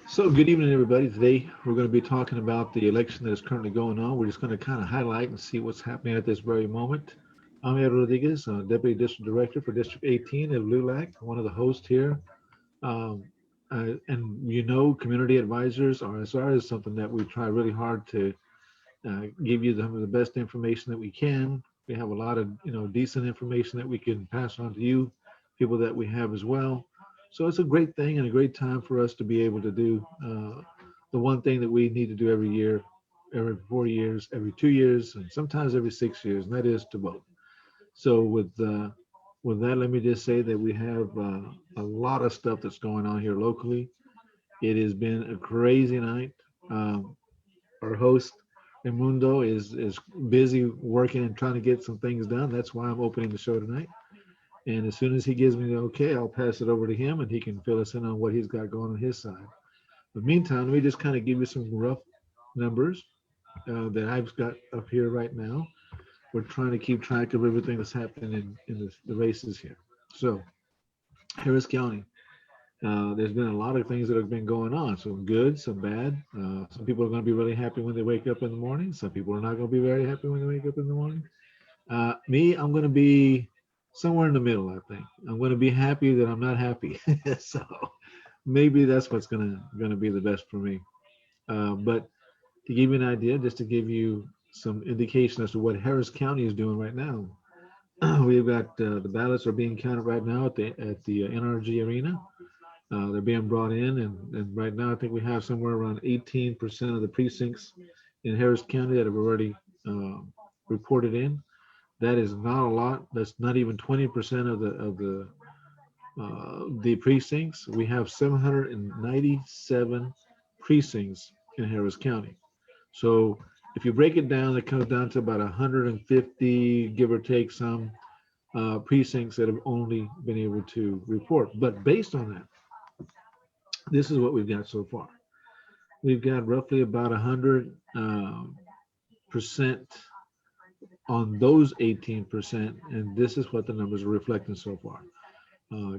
So, good evening, everybody. Today, we're going to be talking about the election that is currently going on. We're just going to kind of highlight and see what's happening at this very moment. I'm Ed Rodriguez, Deputy District Director for District 18 of LULAC, one of the hosts here. Um, and community advisors, RSR, is something that we try really hard to give you some of the best information that we can. We have a lot of decent information that we can pass on to you, people that we have as well. So it's a great thing and a great time for us to be able to do the one thing that we need to do every year, every 4 years, every 2 years, and sometimes every 6 years, and that is to vote. So with that, let me just say that we have a lot of stuff that's going on here locally. It has been a crazy night. Um, our host Emundo is busy working and trying to get some things done. That's why I'm opening the show tonight. And as soon as he gives me the okay, I'll pass it over to him and he can fill us in on what he's got going on his side. But meantime, let me just kind of give you some rough numbers that I've got up here right now. We're trying to keep track of everything that's happening in the races here. So, Harris County, there's been a lot of things that have been going on. Some good, some bad. Some people are going to be really happy when they wake up in the morning. Some people are not going to be very happy when they wake up in the morning. Me, I'm going to be somewhere in the middle. I think I'm going to be happy that I'm not happy. So maybe that's what's going to be the best for me. But to give you an idea, just to give you some indication as to what Harris County is doing right now, we've got the ballots are being counted right now at the NRG Arena. They're being brought in, and right now I think we have somewhere around 18% of the precincts in Harris County that have already uh, reported in. That is not a lot. That's not even 20% of the precincts. We have 797 precincts in Harris County. So if you break it down, it comes down to about 150, give or take some precincts that have only been able to report. But based on that, this is what we've got so far. We've got roughly about 100% on those 18%, and this is what the numbers are reflecting so far.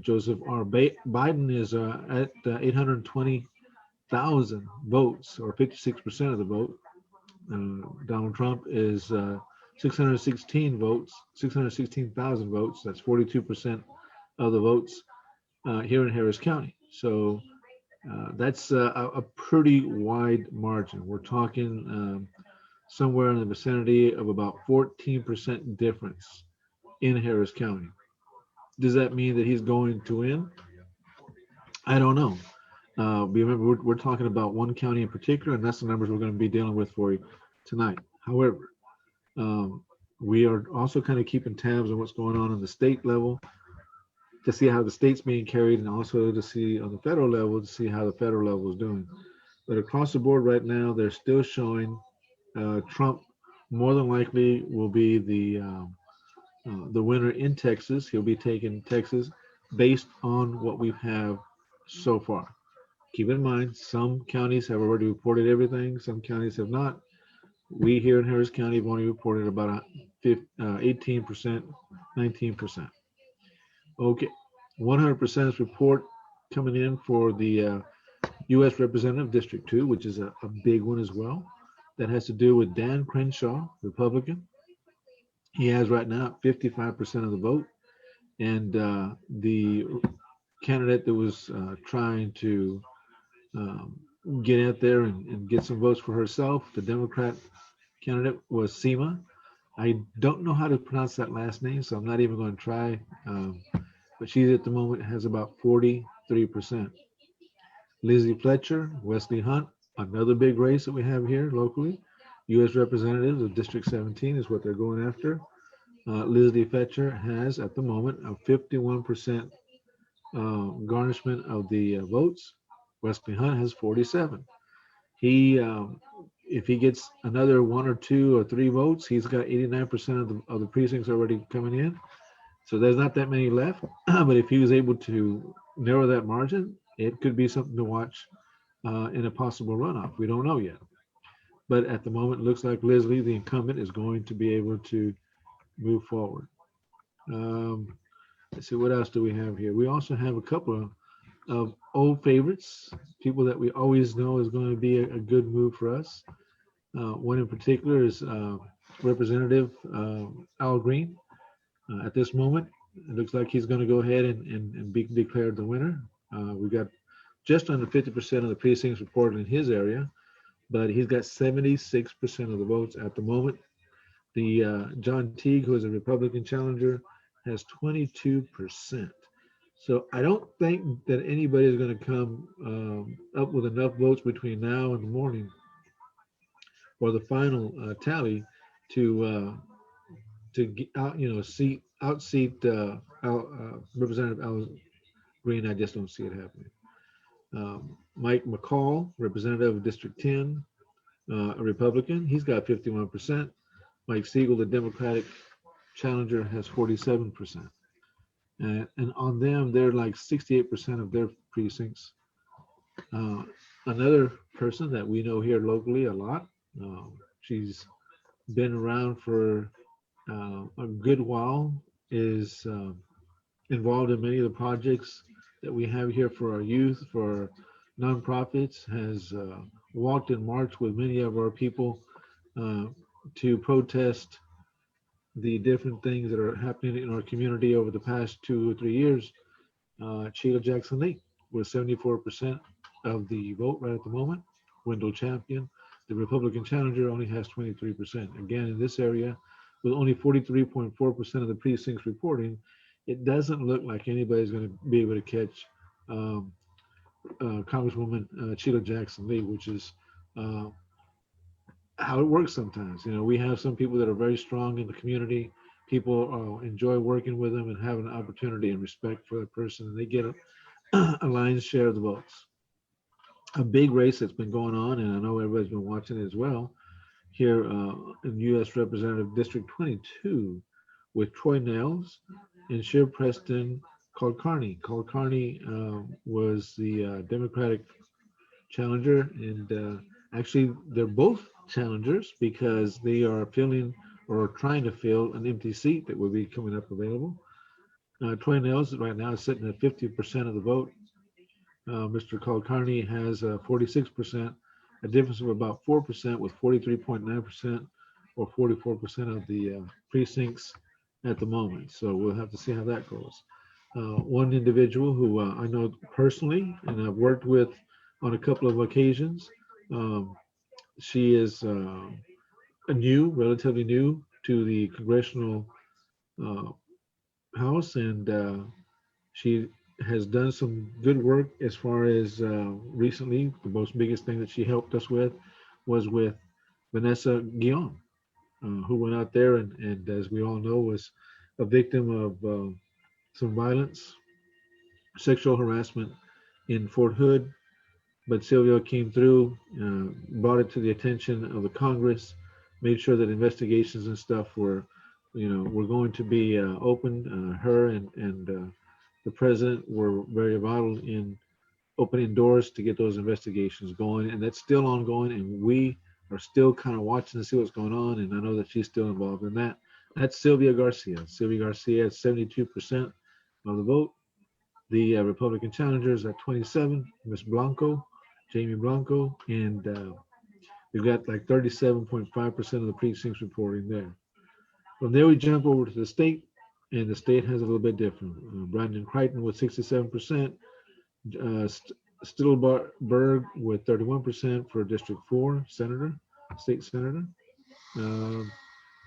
Joseph R. Biden is at 820,000 votes, or 56% of the vote. Donald Trump is 616 votes, 616,000 votes. That's 42% of the votes here in Harris County. So that's a pretty wide margin. We're talking somewhere in the vicinity of about 14% difference in Harris County. Does that mean that he's going to win? I don't know. Remember, we're talking about one county in particular, and that's the numbers we're going to be dealing with for you tonight. However, um, we are also kind of keeping tabs on what's going on the state level to see how the state's being carried, and also to see on the federal level to see how the federal level is doing. But across the board right now, they're still showing Trump more than likely will be the winner in Texas. He'll be taking Texas based on what we have so far. Keep in mind, some counties have already reported everything, some counties have not. We here in Harris County have only reported about 18%, 19%. Okay, 100% report coming in for the U.S. Representative District 2, which is a big one as well. That has to do with Dan Crenshaw, Republican. He has right now 55% of the vote. And the candidate that was trying to um, get out there and get some votes for herself, the Democrat candidate, was Seema. I don't know how to pronounce that last name, so I'm not even going to try. But she at the moment has about 43%. Lizzie Fletcher, Wesley Hunt, another big race that we have here locally. U.S. Representatives of District 17 is what they're going after. Lizzie Fletcher has at the moment a 51% garnishment of the votes. Wesley Hunt has 47. He, if he gets another one or two or three votes, he's got 89% of the precincts already coming in. So there's not that many left. But if he was able to narrow that margin, it could be something to watch in a possible runoff. We don't know yet. But at the moment, it looks like Leslie, the incumbent, is going to be able to move forward. Um, let's see, what else do we have here? We also have a couple of old favorites, people that we always know is going to be a good move for us. One in particular is Representative Al Green. At this moment, it looks like he's going to go ahead and be declared the winner. We got just under 50% of the precincts reported in his area, but he's got 76% of the votes at the moment. The John Teague, who is a Republican challenger, has 22%. So I don't think that anybody is going to come up with enough votes between now and the morning or the final tally to get out, outseat Representative Al Green. I just don't see it happening. Mike McCall, representative of District 10, a Republican, he's got 51%. Mike Siegel, the Democratic challenger, has 47%. And on them, they're like 68% of their precincts. Another person that we know here locally a lot, she's been around for a good while, is involved in many of the projects that we have here for our youth, for our nonprofits, has walked and marched with many of our people to protest the different things that are happening in our community over the past 2 or 3 years. Sheila Jackson Lee with 74% of the vote right at the moment. Wendell Champion, the Republican challenger, only has 23%. Again, in this area, with only 43.4% of the precincts reporting, it doesn't look like anybody's going to be able to catch Congresswoman Sheila Jackson Lee, which is how it works sometimes. We have some people that are very strong in the community. People enjoy working with them and have an opportunity and respect for the person, and they get a lion's share of the votes. A big race that's been going on, and I know everybody's been watching it as well, here in U.S. Representative District 22 with Troy Nehls and Shiv Preston Kulkarni. Kulkarni was the Democratic challenger, and actually they're both challengers because they are filling or trying to fill an empty seat that will be coming up available. Troy Nehls right now is sitting at 50% of the vote. Mr. Kulkarni has 46%, a difference of about 4% with 43.9% or 44% of the precincts at the moment. So we'll have to see how that goes. One individual who I know personally and I've worked with on a couple of occasions, she is relatively new to the congressional house, and she has done some good work as far as recently. The most biggest thing that she helped us with was with Vanessa Guillaume, who went out there and as we all know, was a victim of some violence, sexual harassment in Fort Hood. But Sylvia came through, brought it to the attention of the Congress, made sure that investigations and stuff were going to be open. Her and the president were very vital in opening doors to get those investigations going, and that's still ongoing. And we are still kind of watching to see what's going on. And I know that she's still involved in that. That's Sylvia Garcia. Sylvia Garcia has 72% of the vote. The Republican challengers at 27, Ms. Blanco, Jamie Blanco, and we've got like 37.5% of the precincts reporting there. From there, we jump over to the state, and the state has a little bit different. Brandon Crichton with 67%, Stillberg with 31% for District 4 senator, state senator.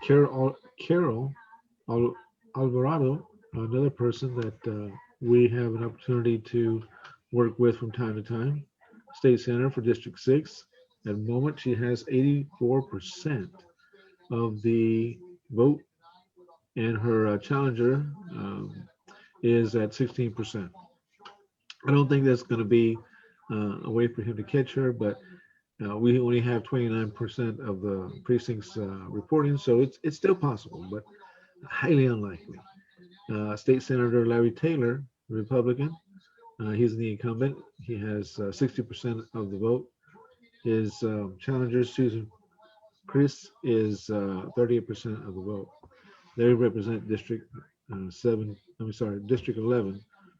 Carol Alvarado, another person that we have an opportunity to work with from time to time, state senator for District 6. At the moment, she has 84% of the vote, and her challenger is at 16%. I don't think that's going to be a way for him to catch her, but we only have 29% of the precincts reporting, so it's still possible, but highly unlikely. State Senator Larry Taylor, Republican, he's the incumbent. He has 60% of the vote. His challenger, Susan Chris, is 38% of the vote. They represent District 11,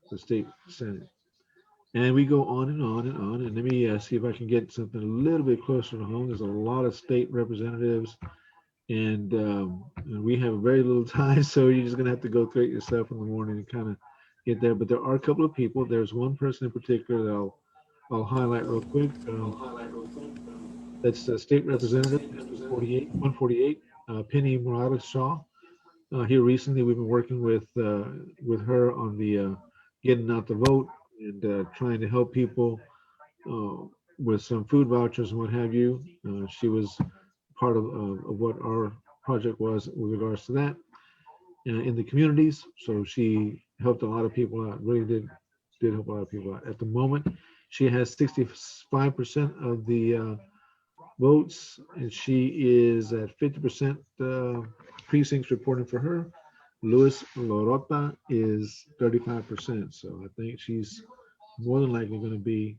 the state Senate. And we go on and on and on. And let me see if I can get something a little bit closer to home. There's a lot of state representatives, and we have very little time, so you're just gonna have to go through it yourself in the morning and kind of get there. But there are a couple of people. There's one person in particular that I'll highlight real quick. That's State Representative District 48, 148, Penny Morales Shaw. Here recently, we've been working with her on the getting out the vote and trying to help people uh, with some food vouchers and what have you. She was part of what our project was with regards to that in the communities. So she helped a lot of people out. Really did help a lot of people out. At the moment, she has 65% of the votes, and she is at 50% precincts reporting for her. Luis Lorota is 35%. So I think she's more than likely going to be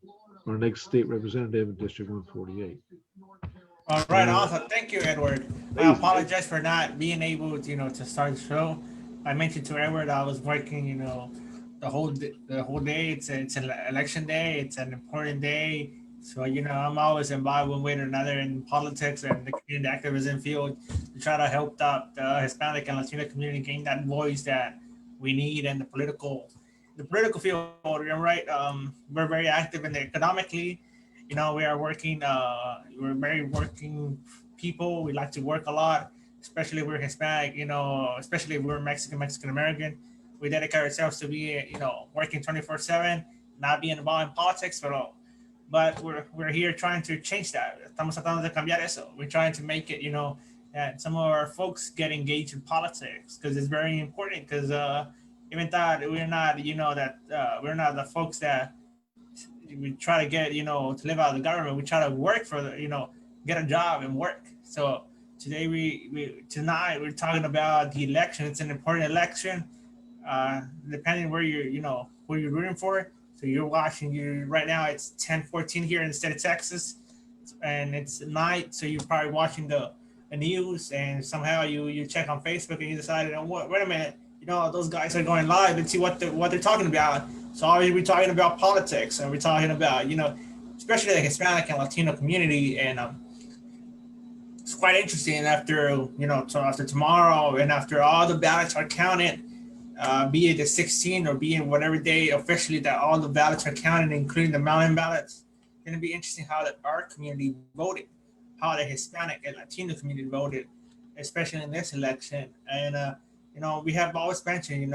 our next state representative in District 148. All right, Uh, awesome. Thank you, Edward. I please. apologize for not being able to, to start the show. I mentioned to Edward I was working, the whole day. It's an election day. It's an important day. So I'm always involved one way or another in politics and the community activism field to try to help out the Hispanic and Latino community gain that voice that we need in the political field. Right? We're very active in the economically. We are working. We're very working people. We like to work a lot, especially if we're Hispanic. Especially if we're Mexican American. We dedicate ourselves to be, working 24/7, not being involved in politics, but we're here trying to change that. Estamos tratando de cambiar eso. We're trying to make it, that some of our folks get engaged in politics because it's very important. Because even that we're not, we're not the folks that we try to get, to live out of the government. We try to work for the, get a job and work. So today tonight we're talking about the election. It's an important election. Depending where you're, who you're rooting for. So you're watching. You right now. It's 10:14 here in the state of Texas, and it's night. So you're probably watching the news, and somehow you check on Facebook and you decided, oh, what? Wait a minute. Those guys are going live and see what they're talking about. So obviously we're talking about politics, and we're talking about especially the Hispanic and Latino community, and it's quite interesting after so after tomorrow and after all the ballots are counted, be it the 16th or be it whatever day officially that all the ballots are counted, including the mail-in ballots. It's going to be interesting how our community voted, how the Hispanic and Latino community voted, especially in this election. And we have always mentioned,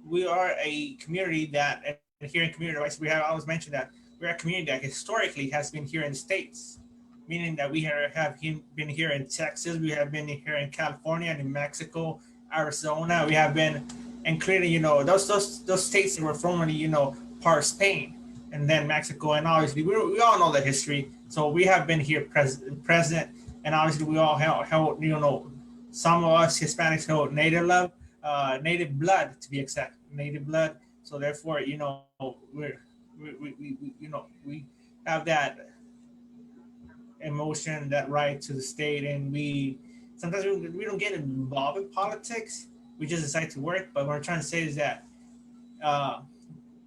we are a community that, and here in community rights, we have always mentioned that we're a community that historically has been here in the States, meaning that we have been here in Texas, we have been here in California, New Mexico, Arizona. We have been, including, those states that were formerly, part of Spain, and then Mexico, and obviously we all know the history. So we have been here present, and obviously we all held, some of us Hispanics held native blood to be exact, native blood. So therefore, we have that emotion, that right to the state, and we sometimes we don't get involved in politics. We just decide to work. But what I'm trying to say is that uh,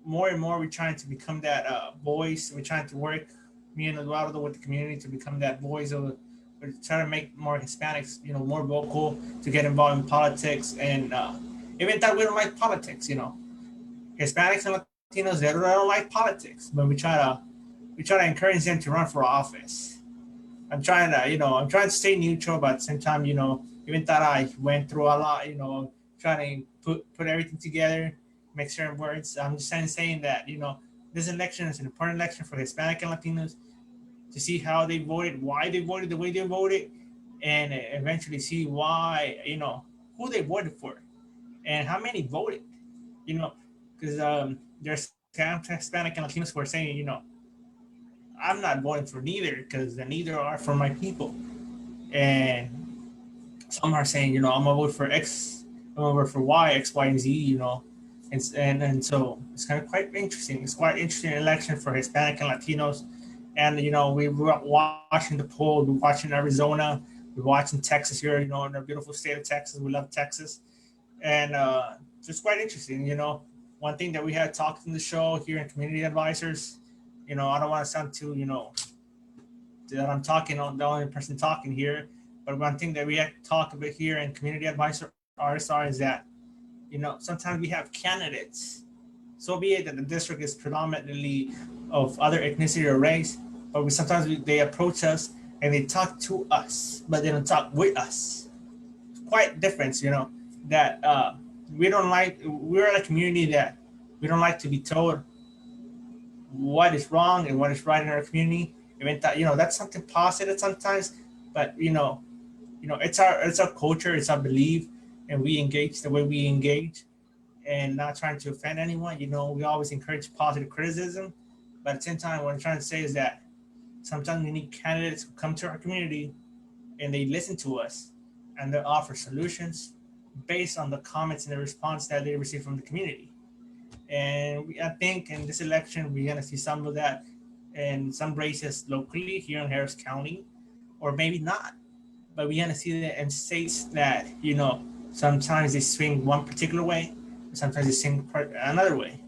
more and more we're trying to become that voice. We're trying to work, me and Eduardo, with the community to become that voice of. We're trying to make more Hispanics, more vocal to get involved in politics, and even that we don't like politics, Hispanics and Latinos, they don't like politics, but we try to encourage them to run for office. I'm trying to stay neutral, but at the same time, even that I went through a lot, trying to put everything together, make certain words. I'm just saying that, this election is an important election for Hispanic and Latinos to see how they voted, why they voted the way they voted, and eventually see why, who they voted for and how many voted, you know, because there's Hispanic and Latinos who are saying, I'm not voting for neither because the neither are for my people. And some are saying, I'm gonna vote for X, I'm gonna vote for Y, X, Y, and Z, and so it's kind of quite interesting. It's quite interesting election for Hispanic and Latinos, and we were watching the poll, we're watching Arizona, we're watching Texas here, in our beautiful state of Texas. We love Texas, and it's quite interesting. one thing that we had talked in the show here in Community Advisors, I don't want to sound too, that I'm talking on the only person talking here, but one thing that we had to talk about here in Community Advisor RSR is that, sometimes we have candidates. So be it that the district is predominantly of other ethnicity or race, but they approach us and they talk to us, but they don't talk with us. Quite difference, that we don't like. We're in a community that we don't like to be told what is wrong and what is right in our community. Even that, that's something positive sometimes, but it's our culture, it's our belief, and we engage the way we engage, and not trying to offend anyone. We always encourage positive criticism, but at the same time, what I'm trying to say is that sometimes we need candidates who come to our community and they listen to us and they offer solutions based on the comments and the response that they receive from the community. And I think in this election, we're going to see some of that in some races locally here in Harris County, or maybe not. But we're going to see that in states that, sometimes they swing one particular way, sometimes they swing another way.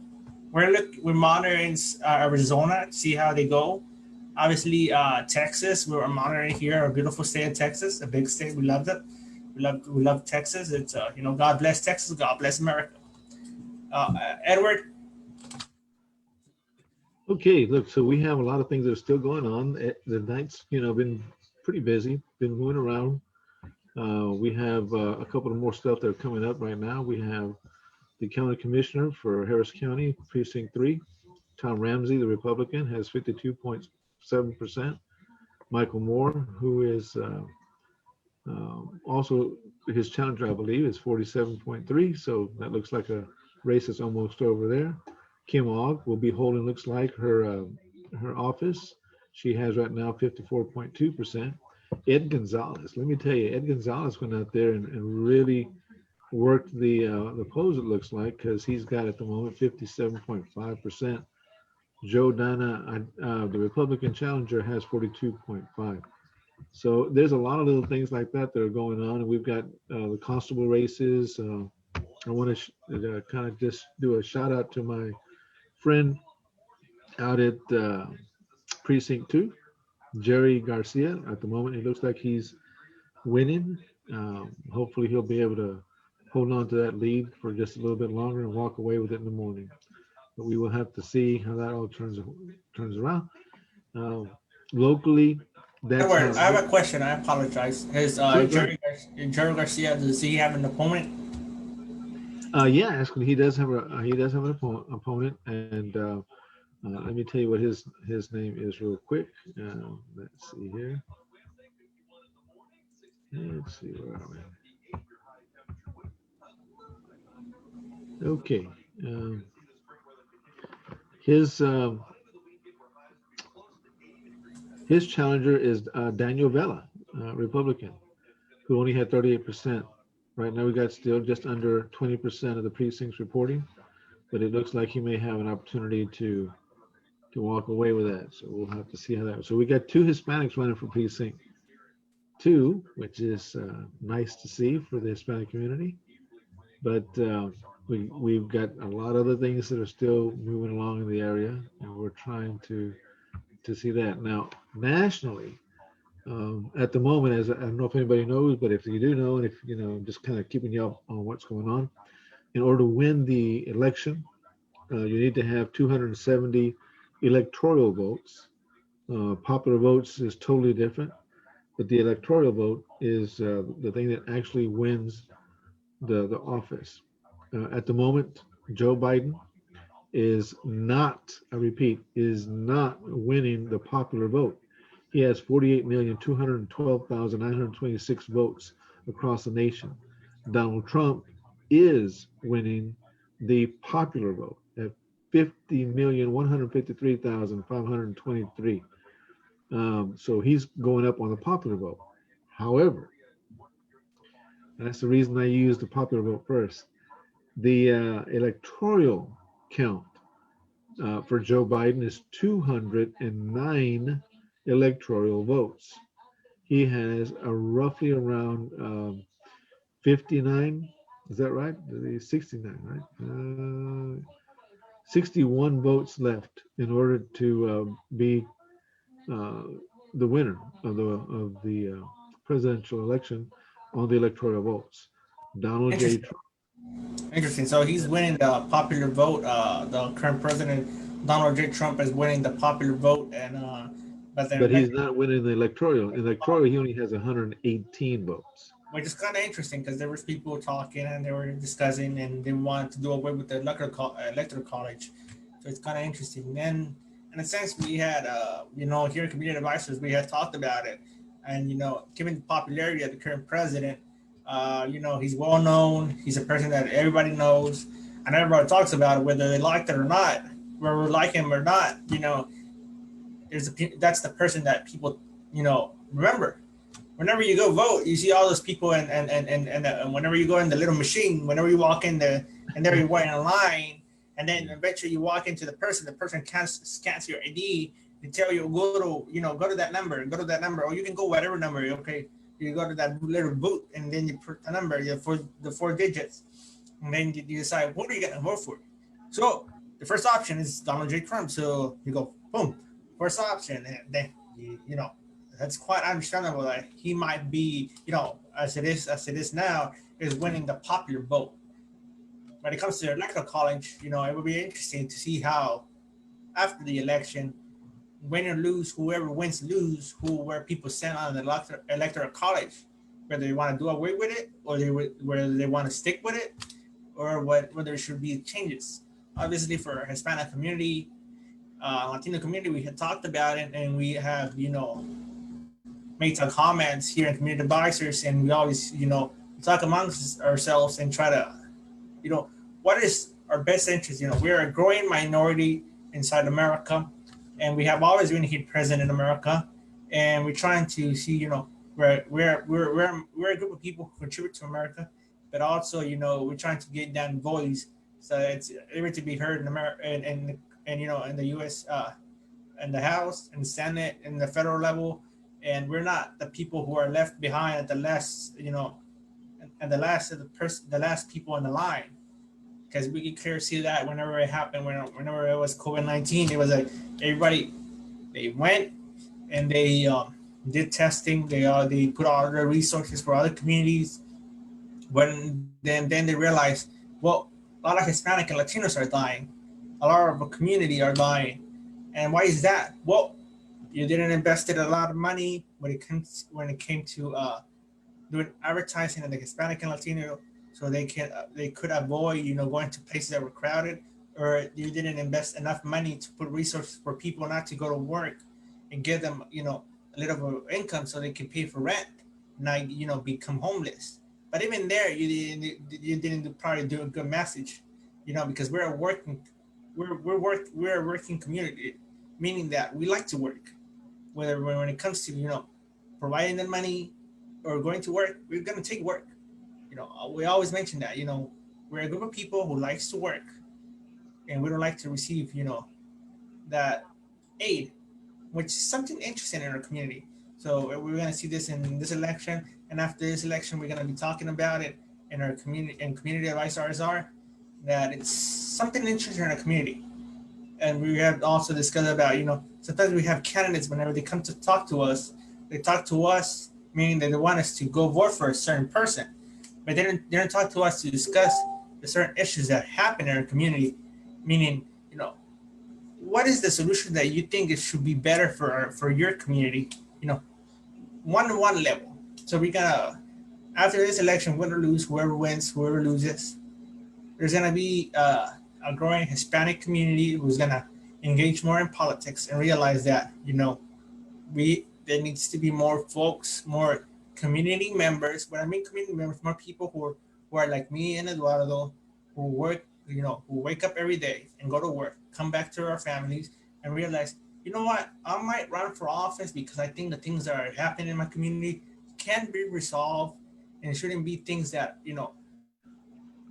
We're monitoring Arizona to see how they go. Obviously, Texas, we're monitoring here, a beautiful state of Texas, a big state. We love it. We love Texas. It's God bless Texas, God bless America. Edward. Okay, look, so we have a lot of things that are still going on. The night's, been pretty busy, been moving around. We have a couple of more stuff that are coming up right now. We have the county commissioner for Harris County, Precinct 3, Tom Ramsey, the Republican, has 52.7%. Michael Moore, who is also his challenger, I believe, is 47.3. So that looks like a race that's almost over there. Kim Ogg will be holding, looks like, her office. She has right now 54.2%. Ed Gonzalez, let me tell you, Ed Gonzalez went out there and really worked the polls, it looks like, because he's got at the moment 57.5%. Joe Dana, the Republican challenger, has 42.5. So there's a lot of little things like that that are going on, and we've got the constable races. I want to kind of just do a shout out to my friend out at Precinct 2, Jerry Garcia. At the moment, it looks like he's winning. Hopefully, he'll be able to hold on to that lead for just a little bit longer and walk away with it in the morning. But we will have to see how that all turns around. Locally, that's Edward, I how. have a question. I apologize. Has Sure, go ahead. Jerry Garcia, does he have an opponent? Yeah, actually, he does have an opponent, and let me tell you what his name is real quick. Let's see here. Let's see, where are we? Okay. His his challenger is Daniel Vela, Republican, who only had 38%. Right now, we got still just under 20% of the precincts reporting, but it looks like he may have an opportunity to walk away with that. So we'll have to see how that. So we got two Hispanics running for precinct 2, which is nice to see for the Hispanic community. But we've got a lot of other things that are still moving along in the area, and we're trying to see that. Now, nationally, at the moment, as I don't know if anybody knows, but if you do know, and if just kind of keeping you up on what's going on, in order to win the election, you need to have 270 electoral votes. Popular votes is totally different, but the electoral vote is the thing that actually wins the office. At the moment, Joe Biden is not, I repeat, is not winning the popular vote. He has 48,212,926 votes across the nation. Donald Trump is winning the popular vote at 50,153,523. So he's going up on the popular vote. However, and that's the reason I use the popular vote first. The electoral count for Joe Biden is 209 electoral votes. He has a roughly around 59. Is that right? 69, right? 61 votes left in order to be uh, the winner of the presidential election on the electoral votes. Donald J. Interesting. Trump. Interesting. So he's winning the popular vote. The current president Donald J. Trump is winning the popular vote, and but the But he's elect, not winning the electoral. In the electoral, he only has 118 votes. which is kind of interesting because there was people talking and they were discussing and they wanted to do away with the electoral college. So it's kind of interesting. Then, in a sense, we had here in Community Advisors we had talked about it, and given the popularity of the current president, he's well known. He's a person that everybody knows, and everybody talks about it, whether they like it or not, whether we like him or not. That's the person that people remember. Whenever you go vote, you see all those people, and whenever you go in the little machine, whenever you walk in there, and there you wait in a line, and then eventually you walk into the person scans your ID, they tell you go to that number, or you can go whatever number. Okay, you go to that little booth, and then you put the number, for the 4 digits, and then you decide what are you gonna vote for. So the first option is Donald J. Trump. So you go boom, first option, and then that's quite understandable that he might be, as it is now, is winning the popular vote. When it comes to the electoral college, it would be interesting to see how after the election, win or lose, whoever wins lose, where people send on the electoral college, whether they want to do away with it or whether they want to stick with it, or whether there should be changes. Obviously, for Hispanic community, Latino community, we had talked about it, and we have made some comments here in Community Advisors, and we always talk amongst ourselves and try to what is our best interest. We're a growing minority inside America, and we have always been here present in America, and we're trying to see we're a group of people who contribute to America, but also we're trying to get down voice so it's able to be heard in America, and in the U.S. In the House and Senate and the federal level, and we're not the people who are left behind at the last and the last people in the line, because we can clearly see that whenever it happened, whenever it was COVID-19, it was like everybody, they went and they did testing, they put all their resources for other communities, when then they realized, well, a lot of Hispanic and Latinos are dying, a lot of the community are dying, and why is that? Well, you didn't invested a lot of money when it came to doing advertising in the Hispanic and Latino, so they could avoid going to places that were crowded, or you didn't invest enough money to put resources for people not to go to work and give them a little bit of income so they can pay for rent, not become homeless. But even there, you didn't probably do a good message, because we're a working community, meaning that we like to work. Whether when it comes to providing the money or going to work, we're gonna take work. We always mention that we're a group of people who likes to work, and we don't like to receive that aid, which is something interesting in our community. So we're gonna see this in this election, and after this election, we're gonna be talking about it in our community and Community Advice RSR, that it's something interesting in our community. And we have also discussed about sometimes we have candidates, whenever they come to talk to us, meaning that they want us to go vote for a certain person, but they don't talk to us to discuss the certain issues that happen in our community, meaning what is the solution that you think it should be better for your community, one-on-one level. So we're gonna, after this election, win or lose, whoever wins, whoever loses, there's gonna be a growing Hispanic community who's gonna engage more in politics and realize that there needs to be more folks, more community members. When I mean community members, more people who are like me and Eduardo, who work, who wake up every day and go to work, come back to our families, and realize, what, I might run for office because I think the things that are happening in my community can be resolved, and it shouldn't be things that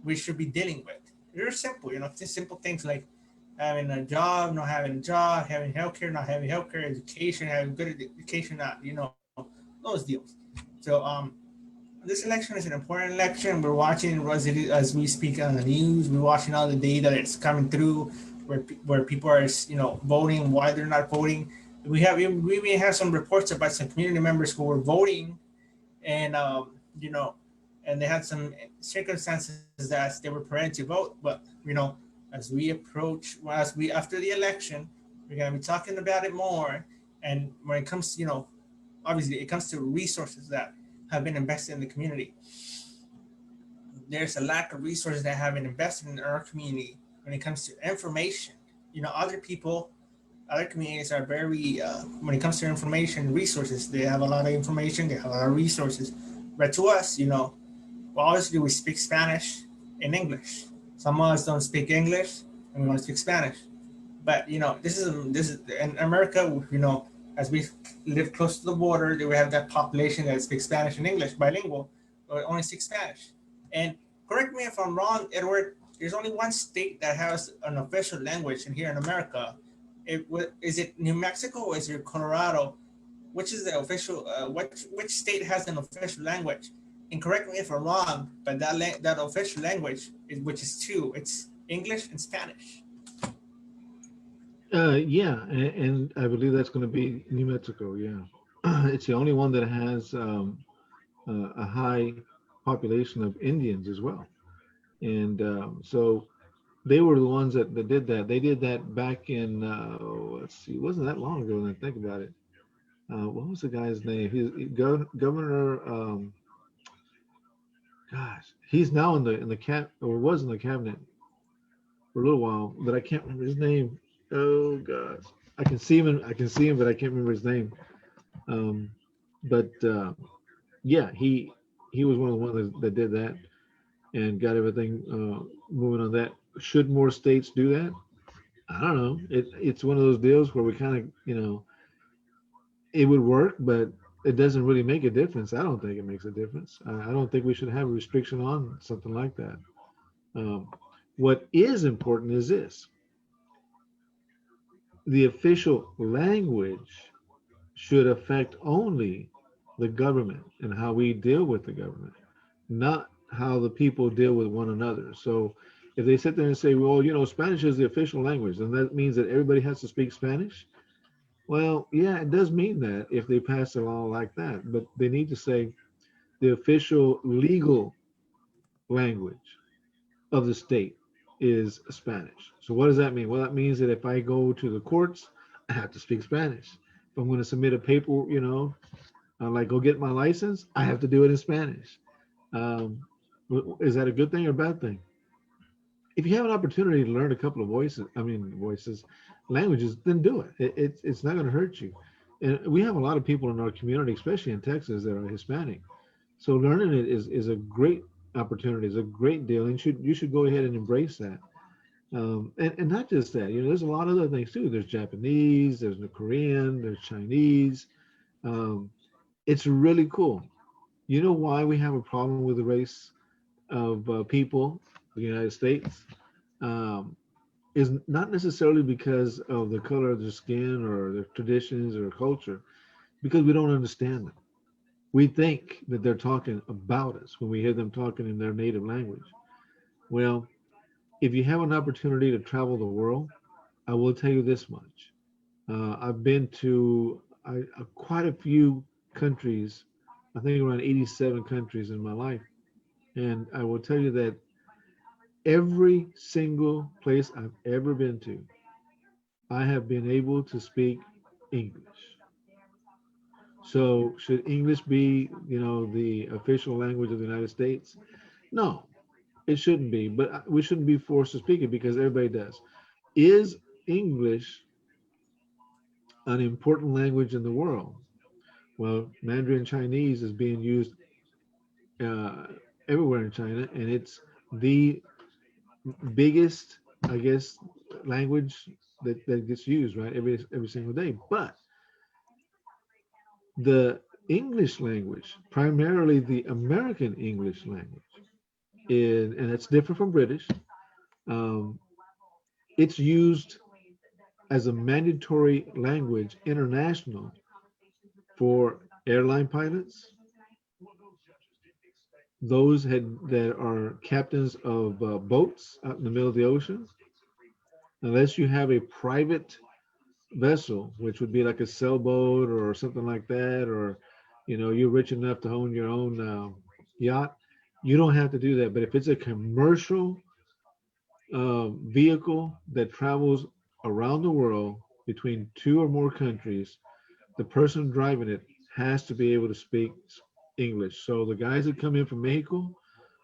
we should be dealing with. They're simple, just simple things like having a job, not having a job, having healthcare, not having healthcare, education, having good education, not those deals. So this election is an important election. We're watching as we speak on the news. We're watching all the data that's coming through. where people are, voting, why they're not voting. We even have some reports about some community members who were voting, and and they had some circumstances that they were prevented to vote. But as we approach, well, as we after the election, we're gonna be talking about it more. And when it comes to, obviously it comes to resources that have been invested in the community, there's a lack of resources that have been invested in our community when it comes to information. Other people, other communities are very, when it comes to information resources, they have a lot of information, they have a lot of resources. But to us, well, obviously we speak Spanish and English. Some of us don't speak English and we want to speak Spanish. But this is in America. As we live close to the border, we have that population that speaks Spanish and English, bilingual, or only speaks Spanish. And correct me if I'm wrong, Edward. There's only one state that has an official language in here in America. Is it New Mexico or is it Colorado? Which is the official? Which state has an official language? And correct me if I'm wrong, but that official language which is two. It's English and Spanish. Yeah, and I believe that's going to be New Mexico. Yeah, it's the only one that has a high population of Indians as well, and so they were the ones that did that. They did that back in let's see, it wasn't that long ago when I think about it. What was the guy's name? Governor. Gosh, he's now in the cap or was in the cabinet for a little while, but I can't remember his name. Oh gosh, I can see him, but I can't remember his name. Um, but yeah, he was one of the ones that did that and got everything moving on that. Should more states do that? I don't know. It's one of those deals where we kind of it would work, but it doesn't really make a difference. I don't think it makes a difference. I don't think we should have a restriction on something like that. Um, what is important is this: the official language should affect only the government and how we deal with the government, not how the people deal with one another. So if they sit there and say, well, Spanish is the official language, and that means that everybody has to speak Spanish. Well, yeah, it does mean that if they pass a law like that, but they need to say the official legal language of the state is Spanish. So what does that mean? Well, that means that if I go to the courts, I have to speak Spanish. If I'm going to submit a paper, like go get my license, I have to do it in Spanish. Um, is that a good thing or a bad thing? If you have an opportunity to learn a couple of languages, then do it. It's not going to hurt you. And we have a lot of people in our community, especially in Texas, that are Hispanic. So learning it is a great opportunity, is a great deal, and you should go ahead and embrace that. And not just that, there's a lot of other things too. There's Japanese, there's the Korean, there's Chinese. Um, it's really cool. You know why we have a problem with the race of people in the United States? Um, is not necessarily because of the color of their skin or their traditions or culture, because we don't understand them. We think that they're talking about us when we hear them talking in their native language. Well, if you have an opportunity to travel the world, I will tell you this much. I've been to quite a few countries, I think around 87 countries in my life. And I will tell you that every single place I've ever been to, I have been able to speak English. So should English be, the official language of the United States? No, it shouldn't be, but we shouldn't be forced to speak it because everybody does. Is English an important language in the world? Well, Mandarin Chinese is being used uh, everywhere in China, and it's the biggest, I guess, language that gets used, right, every single day. But the English language, primarily the American English language, and it's different from British. Um, it's used as a mandatory language international for airline pilots, that are captains of boats out in the middle of the ocean, unless you have a private vessel, which would be like a sailboat or something like that, or you're rich enough to own your own yacht, you don't have to do that. But if it's a commercial vehicle that travels around the world between two or more countries, the person driving it has to be able to speak English. So the guys that come in from Mexico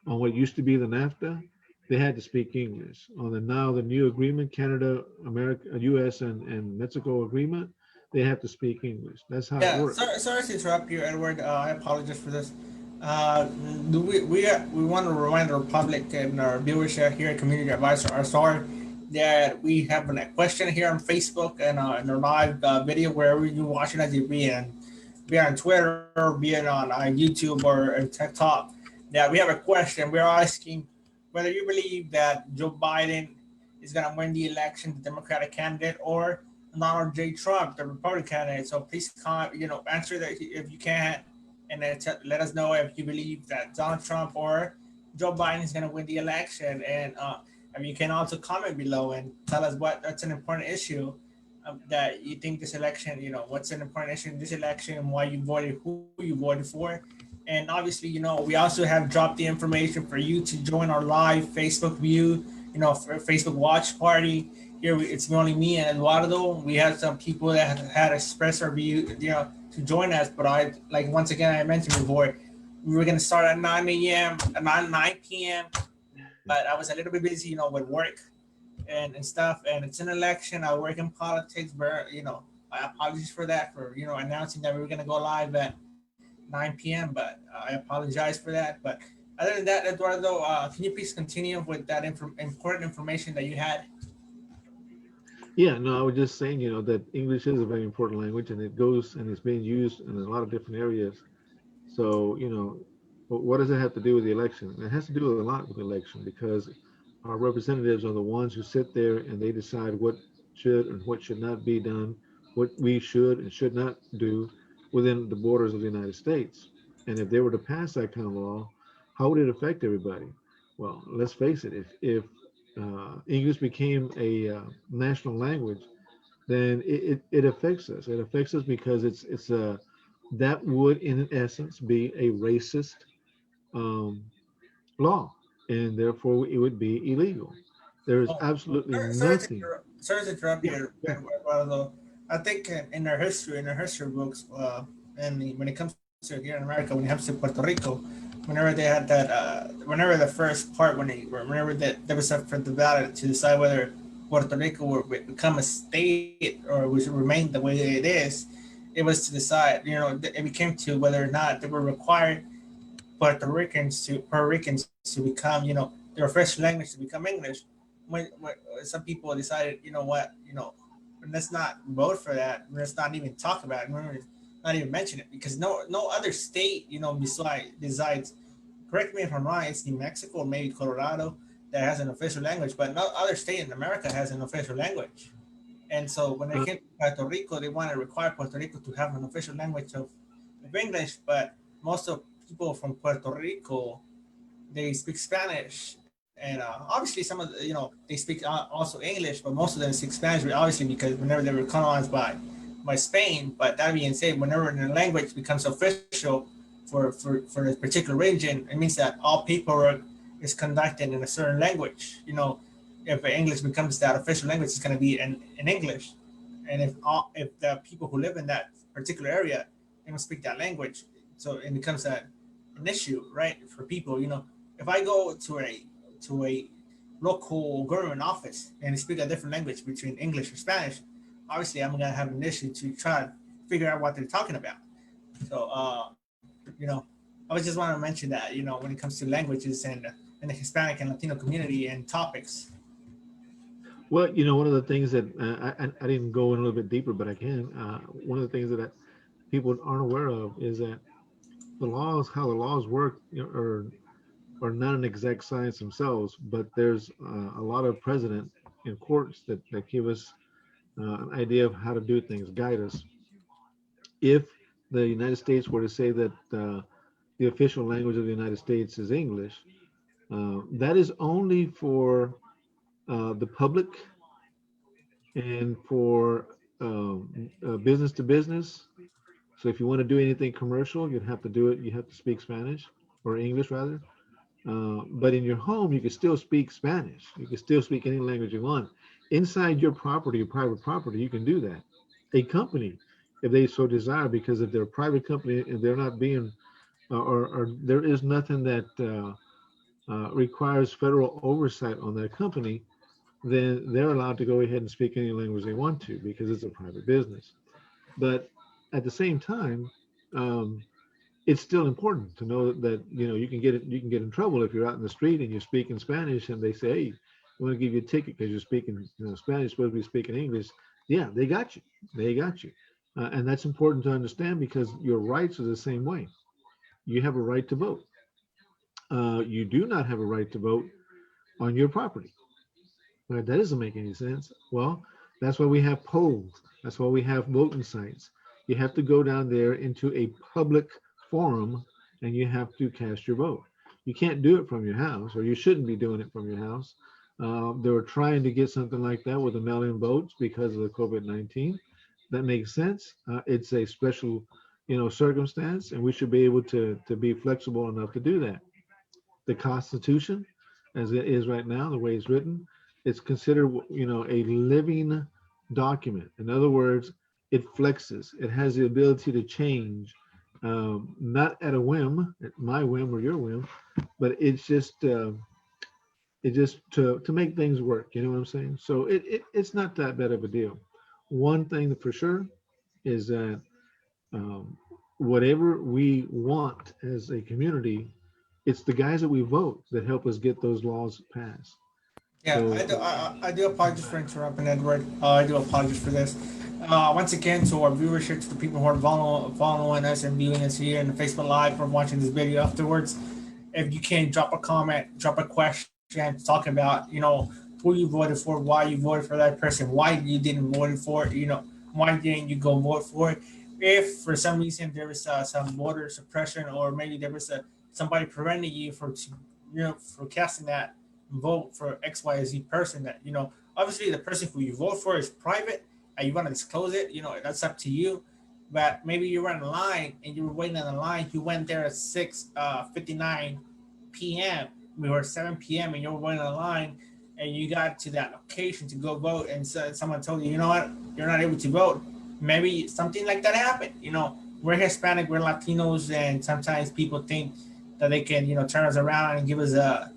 on what used to be the NAFTA, they had to speak English. On the new agreement, Canada, America, US, and Mexico agreement, they have to speak English. That's how it Yeah, works. sorry to interrupt you, Edward. I apologize for this. Do we want to remind our public and our viewership here at Community Advisor are sorry that we have a question here on Facebook and our live video wherever you're watching us, be on Twitter, be it on YouTube or TikTok. That we have a question. We're asking whether you believe that Joe Biden is going to win the election, the Democratic candidate, or Donald J. Trump, the Republican candidate. So please, answer that if you can, and then let us know if you believe that Donald Trump or Joe Biden is going to win the election. And you can also comment below and tell us that's an important issue that you think this election, what's an important issue in this election and why you voted, who you voted for. And obviously, we also have dropped the information for you to join our live Facebook view, Facebook watch party. Here, it's only me and Eduardo. We had some people that had expressed our view, to join us. But once again, I mentioned before, we were going to start at 9 a.m., at 9 p.m. But I was a little bit busy, with work and stuff. And it's an election. I work in politics, but, I apologize for that, for, announcing that we were going to go live at 9 p.m. But I apologize for that. But other than that, Eduardo, can you please continue with that important information that you had? Yeah, no, I was just saying, that English is a very important language, and it goes and it's being used in a lot of different areas. So, what does it have to do with the election? It has to do with a lot with the election, because our representatives are the ones who sit there and they decide what should and what should not be done, what we should and should not do within the borders of the United States. And if they were to pass that kind of law, how would it affect everybody? Well, let's face it, if English became a national language, then it affects us. It affects us because it's a that would in essence be a racist um, law, and therefore it would be illegal. There is Oh, absolutely nothing. sorry to interrupt Yeah, you, yeah, Eduardo. I think in our history books, and when it comes to here in America, when it comes to Puerto Rico, whenever they had that, whenever the first part, whenever that there was up for the ballot to decide whether Puerto Rico would become a state or would remain the way it is, it was to decide, it became to whether or not they were required Puerto Ricans to become, their official language to become English. When some people decided, let's not vote for that. Let's not even talk about it. Not even mention it because no other state, besides, correct me if I'm wrong, it's New Mexico or maybe Colorado that has an official language, but no other state in America has an official language. And so when they uh, came to Puerto Rico, they wanted to require Puerto Rico to have an official language of English, but most of people from Puerto Rico they speak Spanish, and obviously some of they speak also English, but most of them speak Spanish, obviously because whenever they were colonized by Spain. But that being said, whenever a language becomes official for a particular region, it means that all paperwork is conducted in a certain language. If English becomes that official language, it's going to be in English, and if the people who live in that particular area they don't speak that language, so it becomes an issue, right, for people. If I go to a local government office and speak a different language between English or Spanish, obviously I'm gonna have an issue to try to figure out what they're talking about. So, you know, I was just want to mention that when it comes to languages and the Hispanic and Latino community and topics. well, one of the things that I didn't go in a little bit deeper, but I can. One of the things that people aren't aware of is that how the laws work, are not an exact science themselves, but there's a lot of precedent in courts that give us an idea of how to do things, guide us. If the United States were to say that the official language of the United States is English, that is only for the public And for business to business, so if you want to do anything commercial, you'd have to do it. You have to speak Spanish or English rather. But in your home, you can still speak Spanish. You can still speak any language you want. Inside your property, your private property, you can do that. A company, if they so desire, because if they're a private company and they're not being, or there is nothing that requires federal oversight on that company, then they're allowed to go ahead and speak any language they want to because it's a private business. But at the same time, um, it's still important to know that you can get in trouble if you're out in the street and you're speaking Spanish and they say, hey, we want to give you a ticket because you're speaking Spanish, supposed to be speaking English. Yeah, they got you. They got you. And that's important to understand because your rights are the same way. You have a right to vote. You do not have a right to vote on your property. Right? That doesn't make any sense. Well, that's why we have polls. That's why we have voting sites. You have to go down there into a public forum and you have to cast your vote. You can't do it from your house, or you shouldn't be doing it from your house. They were trying to get something like that with the mail-in votes because of the COVID-19. That makes sense. It's a special, circumstance, and we should be able to be flexible enough to do that. The Constitution, as it is right now, the way it's written, it's considered, a living document. In other words, it flexes. It has the ability to change, not at a whim, at my whim or your whim, but it's just to make things work. You know what I'm saying? So it's not that bad of a deal. One thing for sure is that um, whatever we want as a community, it's the guys that we vote that help us get those laws passed. Yeah, So I do apologize for interrupting, Edward. I do apologize for this. Once again, to our viewership, to the people who are following us and viewing us here in the Facebook Live or watching this video afterwards, if you can drop a comment, drop a question, talking about who you voted for, why you voted for that person, why you didn't vote for it, why didn't you go vote for it? If for some reason there was some voter suppression, or maybe there was somebody preventing you for casting that vote for X Y Z person, that obviously the person who you vote for is private and you want to disclose it, that's up to you. But maybe you were in line and you were waiting on the line. You went there at 6:59 p.m. We were 7 p.m. and you were waiting on the line, and you got to that location to go vote, and so someone told you, you know what, you're not able to vote. Maybe something like that happened. We're Hispanic, we're Latinos, and sometimes people think that they can, turn us around and give us that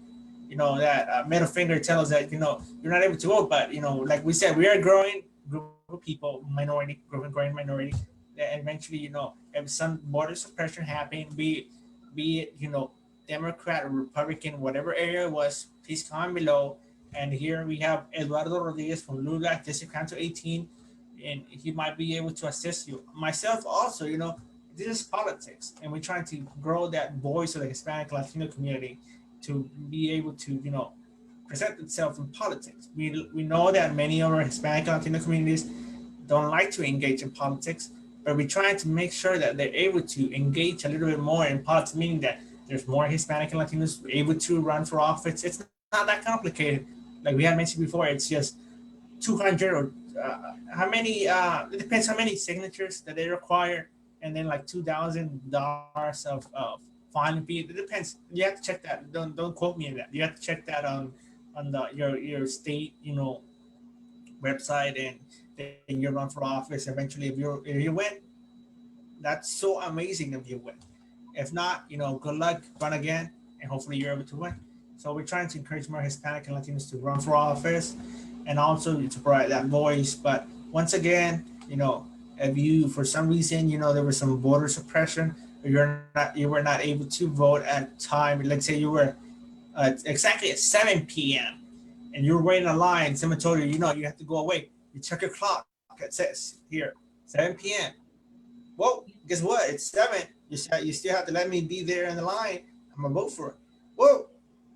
middle finger, tell us that you're not able to vote. But like we said, we are a growing group of people, minority, growing minority. That eventually, if some border suppression happened, be it Democrat or Republican, whatever area it was, please comment below. And here we have Eduardo Rodriguez from Lula, District Council 18, and he might be able to assist you. Myself also, this is politics, and we're trying to grow that voice of the Hispanic Latino community to be able to, present itself in politics. We know that many of our Hispanic Latino communities don't like to engage in politics, but we're trying to make sure that they're able to engage a little bit more in politics, meaning that there's more Hispanic and Latinos able to run for office. It's not that complicated. Like we had mentioned before, it's just 200 or how many, it depends how many signatures that they require, and then like $2,000 of filing fee. It depends. You have to check that. Don't quote me on that. You have to check that on your state, website, and then you run for office. Eventually, if you win, that's so amazing if you win. If not, good luck, run again, and hopefully you're able to win. So we're trying to encourage more Hispanic and Latinos to run for office, and also to provide that voice. But once again, if you for some reason there was some voter suppression, or you were not able to vote at time. Let's say you were exactly at 7 p.m. and you were waiting in line. Someone told you, you have to go away. You check your clock. It says here 7 p.m. Well, guess what? It's 7. You still have to let me be there in the line. I'm gonna vote for it. Whoa,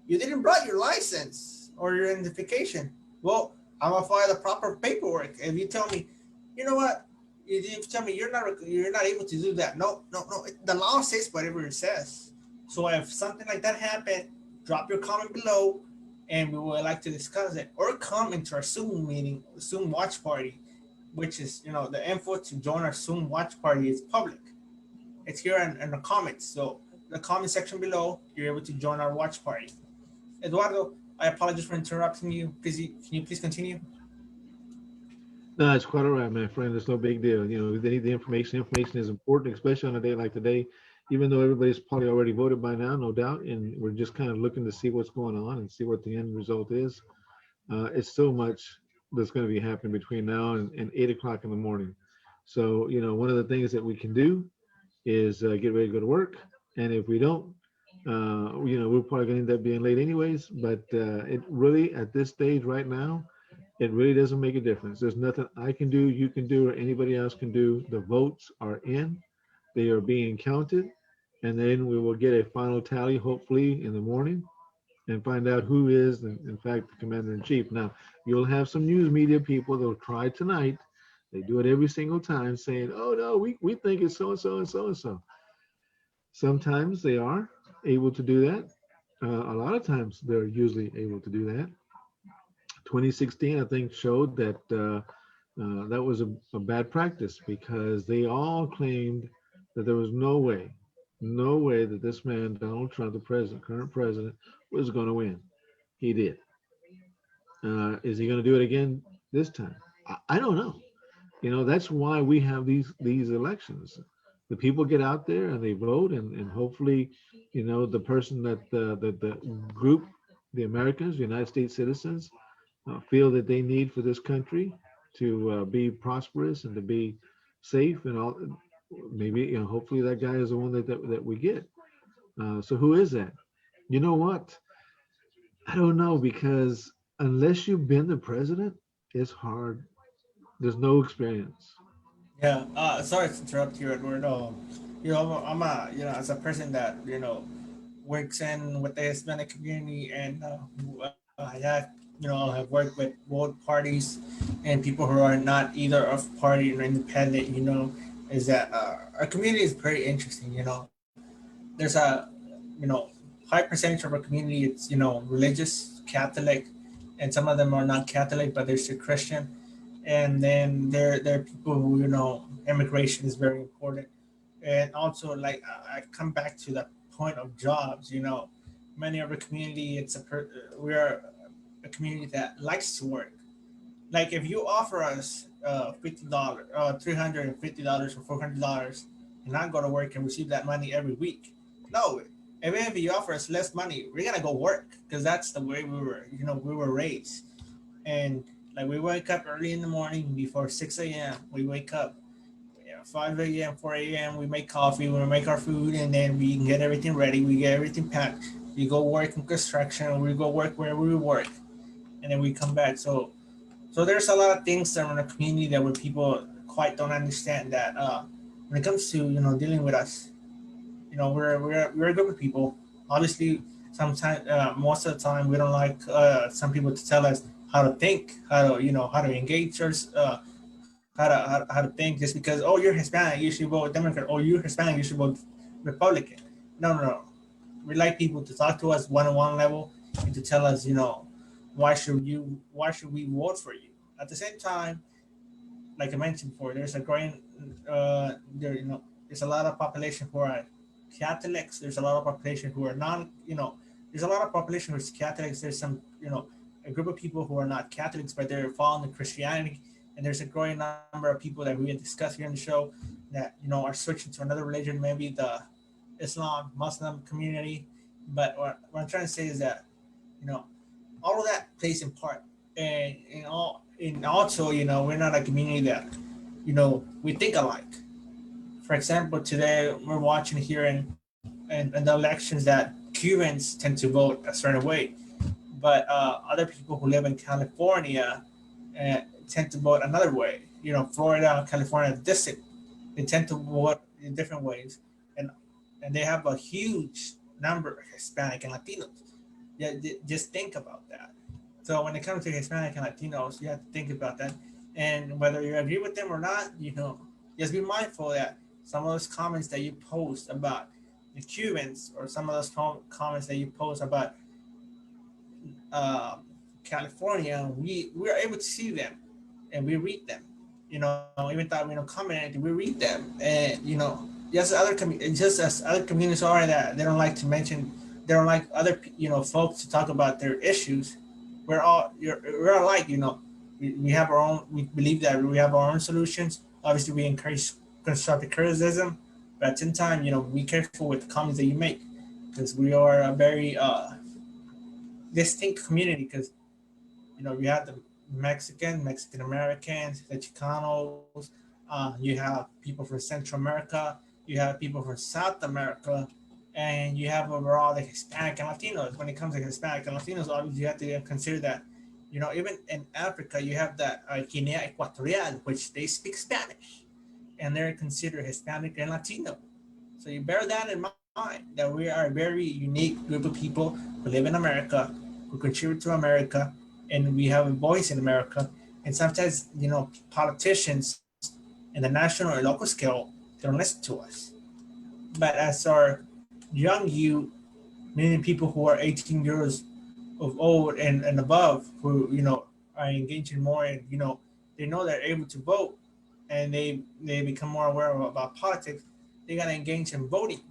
you didn't brought your license or your identification. Well, I'm gonna file the proper paperwork. If you tell me, you know what, you tell me you're not able to do that. No. The law says whatever it says. So if something like that happened, drop your comment below, and we would like to discuss it, or come into our Zoom meeting, Zoom watch party, which is, the info to join our Zoom watch party is public. It's here in the comments. So the comment section below, you're able to join our watch party. Eduardo, I apologize for interrupting you. Please, can you please continue? No, it's quite all right, my friend. It's no big deal. They need the information. Information is important, especially on a day like today. Even though everybody's probably already voted by now, no doubt, and we're just kind of looking to see what's going on and see what the end result is. It's so much that's going to be happening between now and 8 o'clock in the morning. So, one of the things that we can do is get ready to go to work. And if we don't, we're probably going to end up being late anyways. But it really, at this stage right now, it really doesn't make a difference. There's nothing I can do, you can do, or anybody else can do. The votes are in, they are being counted, and then we will get a final tally, hopefully in the morning, and find out who is, in fact, the commander in chief. Now, you'll have some news media people that'll try tonight. They do it every single time, saying, "Oh no, we think it's so and so and so and so." Sometimes they are able to do that. A lot of times they're usually able to do that. 2016, I think, showed that that was a bad practice because they all claimed that there was no way that this man, Donald Trump, the president, current president, was going to win. He did. Is he going to do it again this time? I don't know. That's why we have these elections. The people get out there and they vote, and hopefully, the person that the group, the Americans, the United States citizens, feel that they need for this country to be prosperous and to be safe and all. Maybe, hopefully that guy is the one that we get. So who is that? You know what? I don't know, because unless you've been the president, it's hard. There's no experience. Yeah. Sorry to interrupt you, Eduardo. As a person that works in with the Hispanic community, and have worked with both parties and people who are not either of party or independent. Is that our community is very interesting. There's a you know high percentage of our community. It's religious, Catholic, and some of them are not Catholic, but they're still Christian. And then there are people who immigration is very important, and also like I come back to the point of jobs. Many of the community, we are a community that likes to work. Like if you offer us $50, $350 or $400, and I go to work and receive that money every week, no. Even if you offer us less money, we're gonna go work because that's the way we were raised. And like we wake up early in the morning before 6 a.m. We wake up 5 a.m., 4 a.m. We make coffee, we make our food, and then we get everything ready. We get everything packed. We go work in construction. We go work wherever we work, and then we come back. So there's a lot of things that are in the community that where people quite don't understand that when it comes to dealing with us, we're a group of people. Obviously, sometimes most of the time we don't like some people to tell us how to think, how to engage us, how to think just because you're Hispanic you should vote Democrat, or you're Hispanic you should vote Republican. No, no, no. We like people to talk to us one-on-one level and to tell us why should we vote for you. At the same time, like I mentioned before, there's a growing there's a lot of population who are Catholics. There's a lot of population who are non. There's a lot of population who's Catholics. There's some a group of people who are not Catholics, but they're following Christianity. And there's a growing number of people that we have discussed here in the show that are switching to another religion, maybe the Islam Muslim community. But what I'm trying to say is that you know all of that plays in part, and also we're not a community that we think alike. For example, today we're watching here in the elections that Cubans tend to vote a certain way, but other people who live in California tend to vote another way. Florida, California, district, they tend to vote in different ways, and they have a huge number of Hispanic and Latinos. Yeah, just think about that. So when it comes to Hispanic and Latinos, you have to think about that, and whether you agree with them or not, just be mindful that some of those comments that you post about the Cubans, or some of those comments that you post about uh, California, we are able to see them and we read them. Even though we don't comment anything, we read them, and just as other communities are that they don't like to mention, they don't like other folks to talk about their issues. We're all like we have our own. We believe that we have our own solutions. Obviously, we encourage constructive criticism, but at the same time, be careful with the comments that you make because we are a very distinct community because you have the Mexican Americans, the Chicanos, you have people from Central America, you have people from South America, and you have overall the Hispanic and Latinos. When it comes to Hispanic and Latinos, obviously you have to consider that, even in Africa, you have that Guinea Equatorial, which they speak Spanish, and they're considered Hispanic and Latino. So you bear that in mind that we are a very unique group of people who live in America, who contribute to America, and we have a voice in America. And sometimes, politicians in the national or local scale, they don't listen to us. But as our young youth, meaning people who are 18 years of old and above, who are engaging more and they know they're able to vote, and they become more aware about politics, they gotta engage in voting.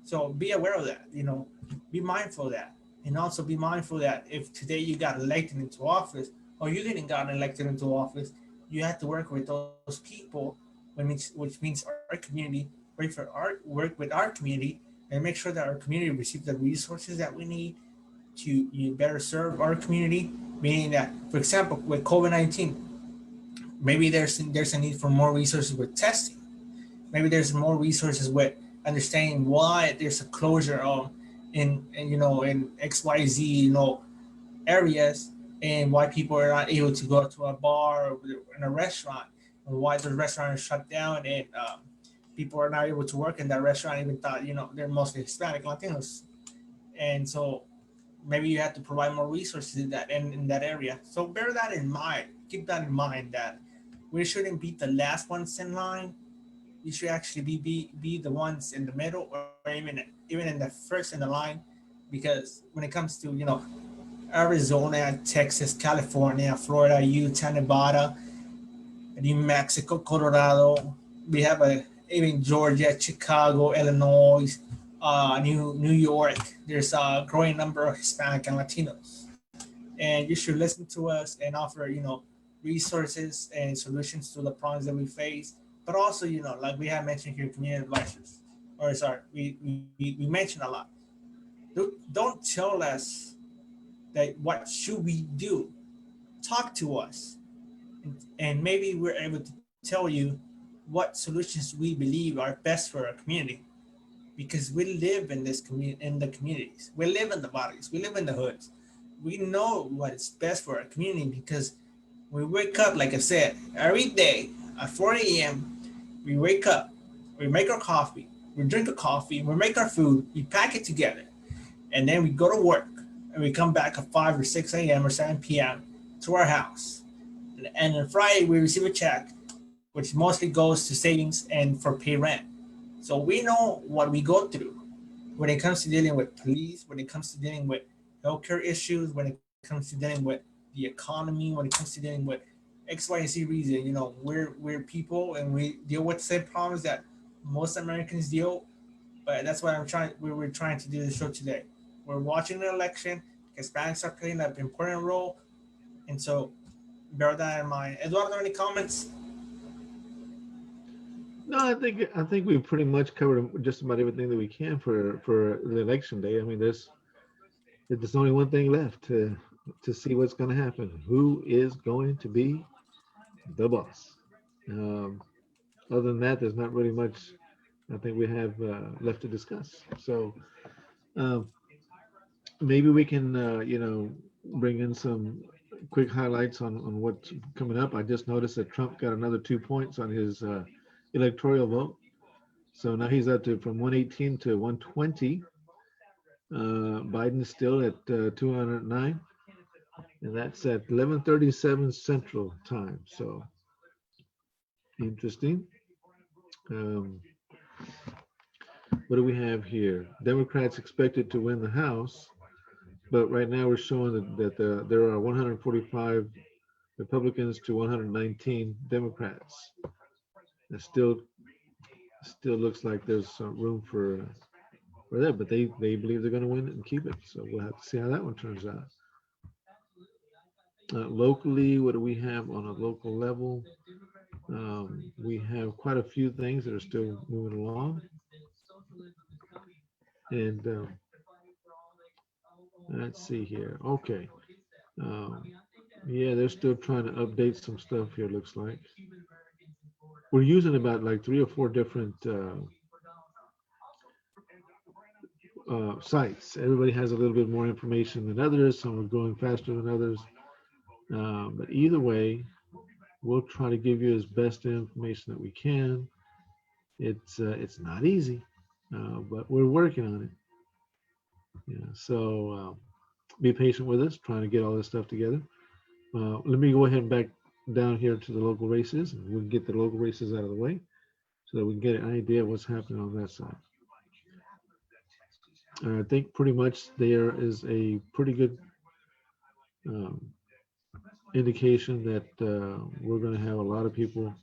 So be aware of that. Be mindful of that, and also be mindful that if today you got elected into office, or you didn't got elected into office, you have to work with those people, which means our community, work with our community, and make sure that our community receives the resources that we need to better serve our community. Meaning that, for example, with COVID-19, maybe there's a need for more resources with testing. Maybe there's more resources with understanding why there's a closure of in XYZ areas, and why people are not able to go to a bar or in a restaurant, and why the restaurant is shut down, and people are not able to work in that restaurant, even thought they're mostly Hispanic Latinos. And so maybe you have to provide more resources in that area. So bear that in mind. Keep that in mind that we shouldn't be the last ones in line. We should actually be the ones in the middle, or even in the first in the line, because when it comes to Arizona, Texas, California, Florida, Utah, Nevada, New Mexico, Colorado, we have even Georgia, Chicago, Illinois, New York. There's a growing number of Hispanic and Latinos, and you should listen to us and offer resources and solutions to the problems that we face. But also, like we have mentioned here, community advisors, or sorry, we mentioned a lot. Don't tell us that what should we do. Talk to us, and maybe we're able to tell you what solutions we believe are best for our community, because we live in this community, in the communities, we live in the bodies, we live in the hoods. We know what is best for our community because we wake up, like I said, every day at 4 a.m. We wake up, we make our coffee, we drink a coffee, we make our food, we pack it together, and then we go to work, and we come back at 5 or 6 a.m. or 7 p.m. to our house. And on Friday, we receive a check, which mostly goes to savings and for pay rent. So we know what we go through when it comes to dealing with police, when it comes to dealing with healthcare issues, when it comes to dealing with the economy, when it comes to dealing with X, Y, and Z reason. We're people and we deal with the same problems that most Americans deal. But that's what we're trying to do the show today. We're watching the election. Hispanics are playing an important role, and so bear that in mind. Eduardo, any comments? No, I think we've pretty much covered just about everything that we can for the election day. I mean, there's only one thing left to see what's going to happen. Who is going to be the boss? Um, Other than that, there's not really much I think we have left to discuss. So um, maybe we can, bring in some quick highlights on what's coming up. I just noticed that Trump got another 2 points on his electoral vote. So now he's up to from 118 to 120. Biden's still at 209, and that's at 11:37 Central Time. So interesting. Um, what do we have here? Democrats expected to win the House, But right now we're showing that there are 145 Republicans to 119 Democrats. It still looks like there's some room for that, but they believe they're going to win it and keep it. So we'll have to see how that one turns out. Locally, what do we have on a local level? We have quite a few things that are still moving along, and let's see here. Okay, um, yeah, they're still trying to update some stuff here. Looks like we're using about like 3 or 4 different sites. Everybody has a little bit more information than others. Some are going faster than others. But either way, we'll try to give you as best information that we can. It's not easy, but we're working on it. Yeah, so be patient with us, trying to get all this stuff together. Let me go ahead and back down here to the local races, and we'll get the local races out of the way so that we can get an idea of what's happening on that side. I think pretty much there is a pretty good um, indication that we're going to have a lot of people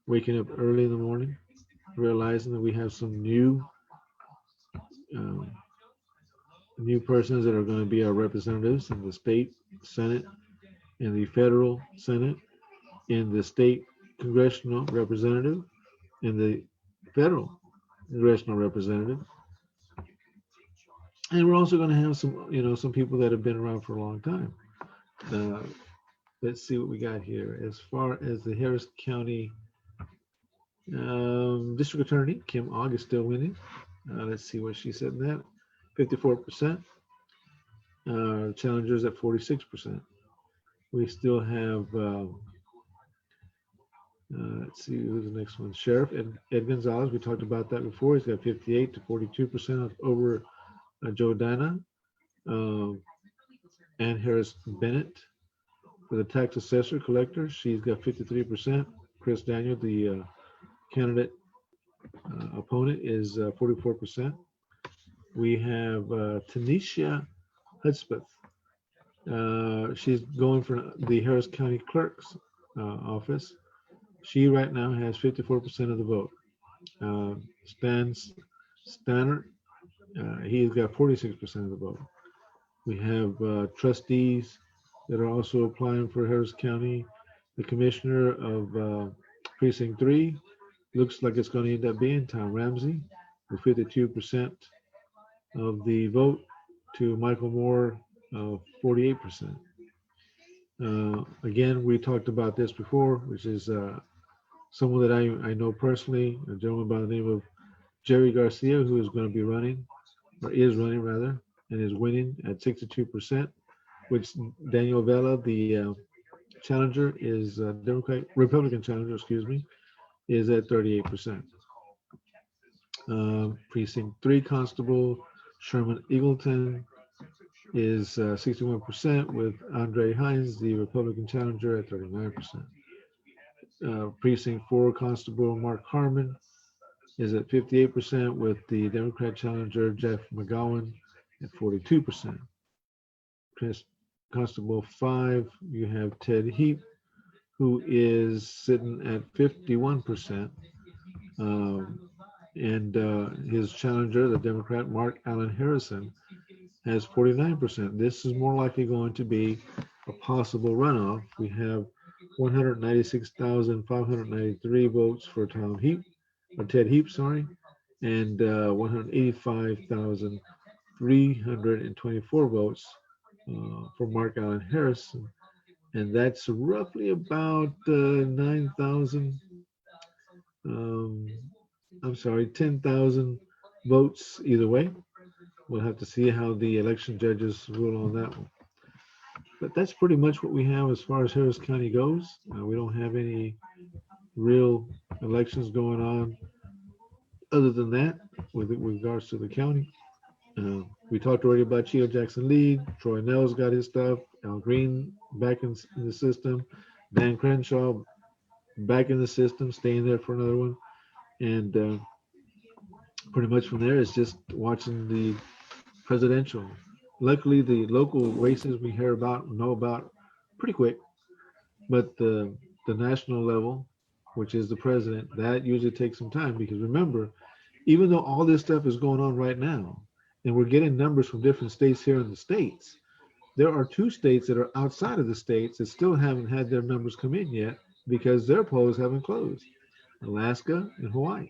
waking up early in the morning, realizing that we have some um, new persons that are going to be our representatives in the state Senate, in the federal Senate, in the state congressional representative, in the federal congressional representative. And we're also going to have some people that have been around for a long time. Uh, let's see what we got here. As far as the Harris County District Attorney, Kim Ogg is still winning. Let's see what she said in that. 54%. Challengers at 46%. We still have, let's see who's the next one. Sheriff Ed Gonzalez. We talked about that before. He's got 58 to 42% over Joe Dana. Ann Harris Bennett for the tax assessor collector. She's got 53%. Chris Daniel, the candidate opponent, is 44%. We have Tanisha Hudspeth. She's going for the Harris County Clerk's office. She right now has 54% of the vote. Stan Stanner, he's got 46% of the vote. We have trustees that are also applying for Harris County. The commissioner of Precinct 3 looks like it's going to end up being Tom Ramsey with 52% of the vote to Michael Moore, 48%. Again, we talked about this before, which is someone that I know personally, a gentleman by the name of Jerry Garcia, who is going to be running, or is running rather, and is winning at 62%, which Daniel Vela, the challenger, is Republican challenger, excuse me, is at 38%. Precinct 3 Constable Sherman Eagleton is 61%, with Andre Hines, the Republican challenger, at 39%. Precinct 4 Constable Mark Harmon is at 58%, with the Democrat challenger Jeff McGowan at 42%. Constable 5, you have Ted Heap, who is sitting at 51%. And his challenger, the Democrat Mark Allen Harrison, has 49%. This is more likely going to be a possible runoff. We have 196,593 votes for Ted Heap, sorry, and 185,324 votes for Mark Allen Harrison. And that's roughly about 10,000 votes either way. We'll have to see how the election judges rule on that one. But that's pretty much what we have as far as Harris County goes. We don't have any real elections going on other than that with regards to the county. We talked already about Cheeto Jackson Lee. Troy Nell's got his stuff. Al Green back in the system. Dan Crenshaw back in the system, staying there for another one. And pretty much from there, it's just watching the presidential Luckily, the local races we hear about, know about pretty quick, but the national level, which is the president, that usually takes some time because remember, even though all this stuff is going on right now, and we're getting numbers from different states here in the states, there are two states that are outside of the states that still haven't had their numbers come in yet because their polls haven't closed. Alaska and Hawaii.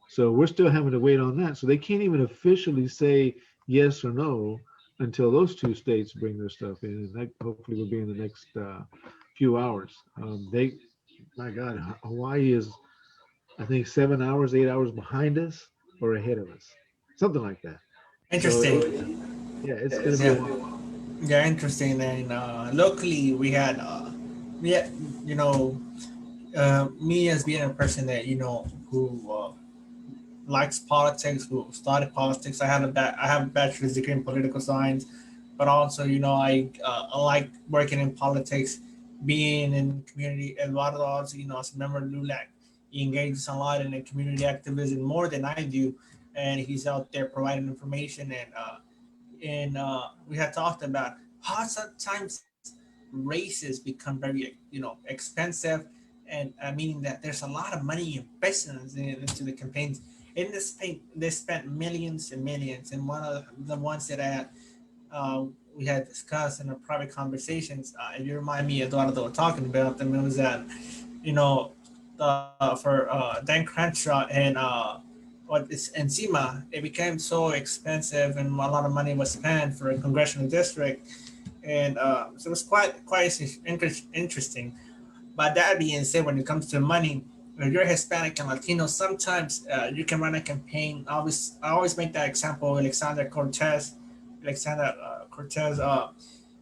So we're still having to wait on that. So they can't even officially say yes or no until those two states bring their stuff in, and that hopefully will be in the next few hours. My God, Hawaii is, I think, 7 hours, 8 hours behind us or ahead of us, something like that. So Interesting. yeah, it's going to be a Yeah. while. Yeah, interesting. And locally, we had, you know, me as being a person that who likes politics, who started politics. I have a bachelor's degree in political science, but also I like working in politics, being in community. Eduardo also, as a member of LULAC, he engages a lot in the community activism more than I do, and he's out there providing information and we had talked about how sometimes races become very expensive and meaning that there's a lot of money invested into the campaigns. In this Spain, they spent millions and millions. And one of the ones that uh, we had discussed in our private conversations, if you remind me, Eduardo, talking about them, it was that you know for Dan Crenshaw and what is Encima, it became so expensive and a lot of money was spent for a congressional district, and so it was quite interesting. But that being said, when it comes to money, if you're Hispanic and Latino, sometimes you can run a campaign. I always make that example. Alexander Cortez.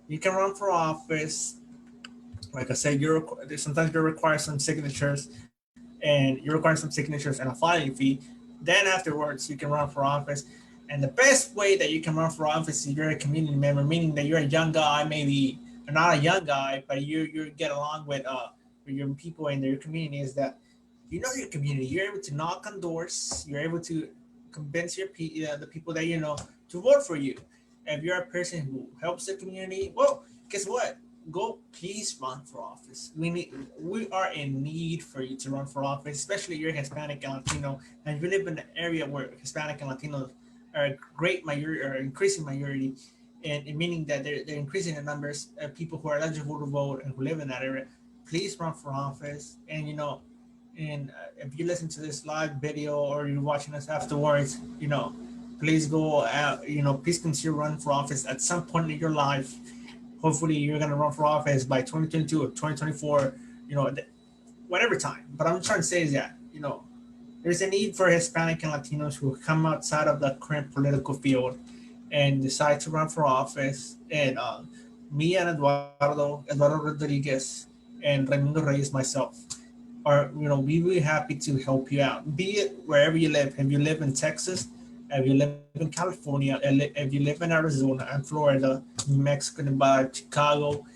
You can run for office. Like I said, sometimes you require some signatures, and you require some signatures and a filing fee. Then afterwards, you can run for office. And the best way that you can run for office is you're a community member, meaning that you're a young guy, maybe not a young guy, but you get along with your people in your community. Is that you know your community? You're able to knock on doors. You're able to convince the people that you know to vote for you. If you're a person who helps the community, well, guess what? Go please run for office. We are in need for you to run for office, especially if you're Hispanic and Latino, and you live in an area where Hispanic and Latino are a great majority or increasing majority, and meaning that they're increasing the numbers of people who are eligible to vote and who live in that area. Please run for office, and if you listen to this live video or you're watching us afterwards, please go out. Please consider running for office at some point in your life. Hopefully you're going to run for office by 2022 or 2024, whatever time. But I'm trying to say is that, there's a need for Hispanic and Latinos who come outside of the current political field and decide to run for office. And me and Eduardo Rodriguez, and Raimundo Reyes, myself, are we will be happy to help you out, be it wherever you live. If you live in Texas, if you live in California, if you live in Arizona and Florida, New Mexico, Nevada, Chicago,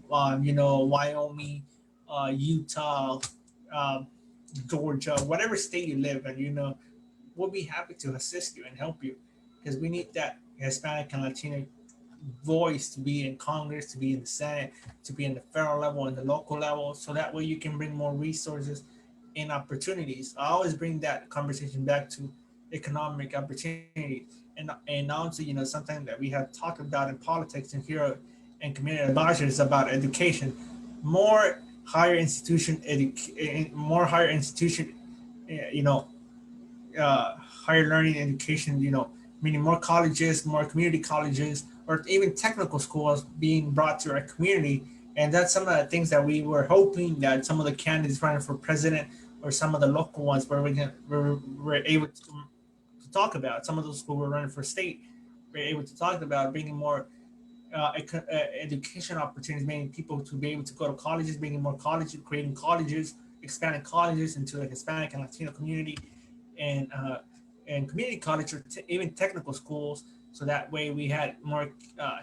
Wyoming, Utah, um, Georgia, whatever state you live in, we'll be happy to assist you and help you because we need that Hispanic and Latino voice to be in Congress, to be in the Senate, to be in the federal level and the local level, so that way you can bring more resources and opportunities. I always bring that conversation back to economic opportunity, and also something that we have talked about in politics and here and community advisors about education, more more higher institution, you know, higher learning education, meaning more colleges, more community colleges, or even technical schools being brought to our community. And that's some of the things that we were hoping that some of the candidates running for president or some of the local ones where we're able to talk about. Some of those who were running for state were able to talk about bringing more education opportunities, meaning people to be able to go to colleges, bringing more colleges, creating colleges, expanding colleges into the Hispanic and Latino community, and community college or even technical schools. So that way we had more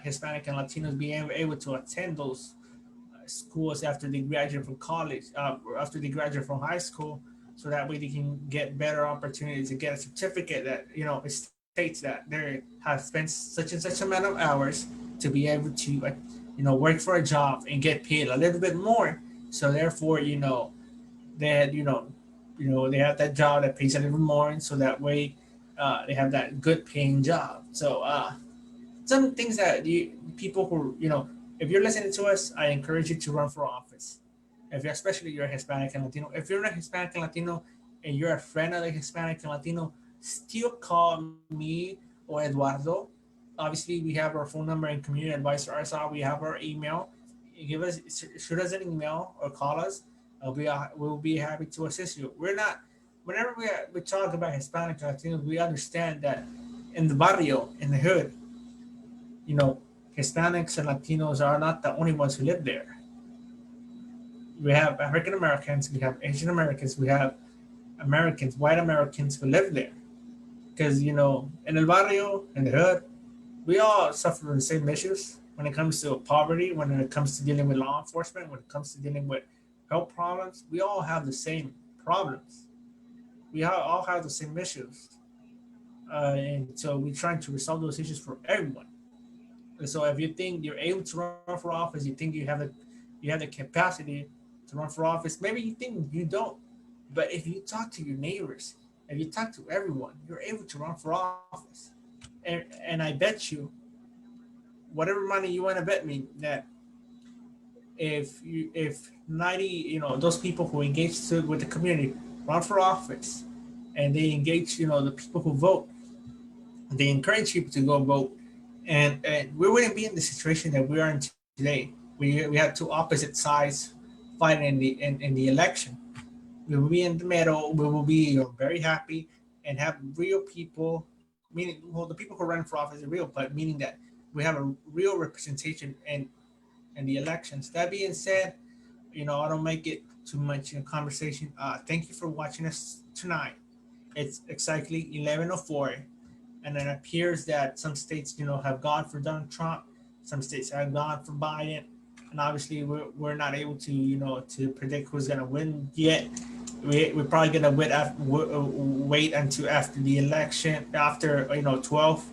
Hispanic and Latinos being able to attend those schools after they graduate from college, or after they graduate from high school. So that way they can get better opportunities to get a certificate that is states that they have spent such and such amount of hours to be able to, work for a job and get paid a little bit more. So therefore, that they have that job that pays a little more, and so that way they have that good paying job. So some things that people who if you're listening to us, I encourage you to run for office. If you're especially you're Hispanic and Latino, if you're not Hispanic and Latino and you're a friend of the Hispanic and Latino, still call me or Eduardo. Obviously, we have our phone number and community advisor RSR. We have our email. Shoot us an email or call us. We'll be happy to assist you. We're not. Whenever we talk about Hispanic and Latinos, we understand that in the barrio, in the hood, you know, Hispanics and Latinos are not the only ones who live there. We have African Americans, we have Asian Americans, we have Americans, white Americans who live there. Because, in el barrio, in the hood, we all suffer from the same issues when it comes to poverty, when it comes to dealing with law enforcement, when it comes to dealing with health problems. We all have the same problems. We all have the same issues. And so we're trying to resolve those issues for everyone. And so if you think you're able to run for office, you think you have the capacity to run for office, maybe you think you don't. But if you talk to your neighbors, if you talk to everyone, you're able to run for office. And I bet you, whatever money you want to bet me, that if 90, those people who engage with the community run for office, and they engage, the people who vote, they encourage people to go vote, and we wouldn't be in the situation that we are in today. We have two opposite sides fighting in the election. We will be in the middle. We will be very happy and have real people. Meaning, well, the people who run for office are real, but meaning that we have a real representation in the elections. That being said, I don't make it too much in a conversation. Thank you for watching us tonight. It's exactly 11:04, and it appears that some states, have gone for Donald Trump. Some states have gone for Biden, and obviously we're not able to, to predict who's going to win yet. We're probably going to wait until after the election, after 12th,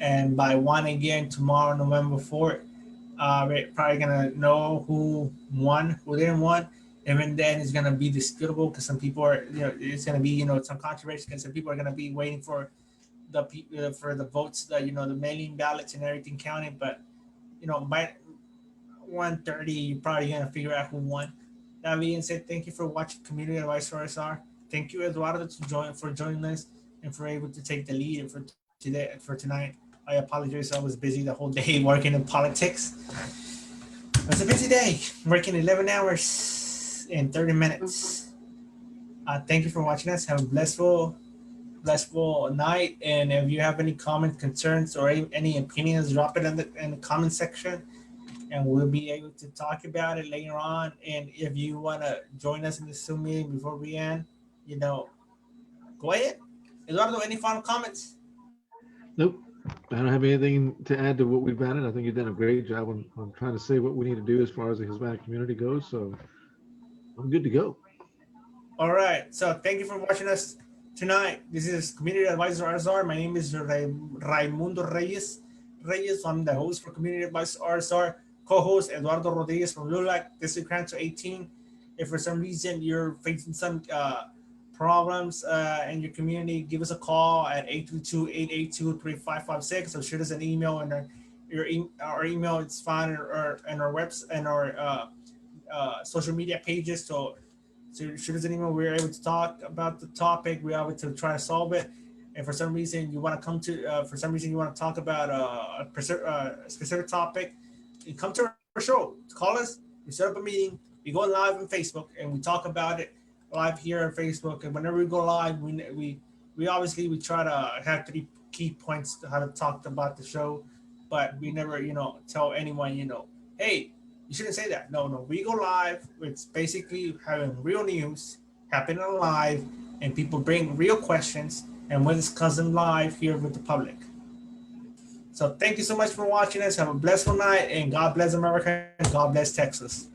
and by 1 again tomorrow, November 4th. We're probably going to know who won, who didn't win. Even then, it's going to be disputable because some people are, it's going to be, some controversy because some people are going to be waiting for the votes, the mailing ballots and everything counted. But, by 1:30, you're probably going to figure out who won. That being said, thank you for watching Community Advice RSR. Thank you, Eduardo, for joining us and for able to take the lead for tonight. I apologize. I was busy the whole day working in politics. It was a busy day, working 11 hours and 30 minutes. Thank you for watching us. Have a blissful night. And if you have any comments, concerns, or any opinions, drop it in the comment section, and we'll be able to talk about it later on. And if you want to join us in the Zoom meeting before we end, go ahead. Eduardo, any final comments? Nope. I don't have anything to add to what we've added. I think you've done a great job on trying to say what we need to do as far as the Hispanic community goes. So I'm good to go. All right. So thank you for watching us tonight. This is Community Advisor RSR. My name is Raimundo Reyes. I'm the host for Community Advisor RSR. Co-host Eduardo Rodriguez from LULAC, District Council 18. If for some reason you're facing some problems in your community, give us a call at 822-882-3556, or shoot us an email, and our email is found in our website and our social media pages. So shoot us an email. We're able to talk about the topic. We're able to try to solve it. And for some reason you want to talk about a specific topic, you come to our show. Call us. We set up a meeting. We go live on Facebook and we talk about it live here on Facebook. And whenever we go live, we obviously try to have 3 key points to how to talk about the show, but we never tell anyone hey, you shouldn't say that. No, we go live. It's basically having real news happening live, and people bring real questions, and we'll discuss them live here with the public. So thank you so much for watching us. Have a blessed night, and God bless America, and God bless Texas.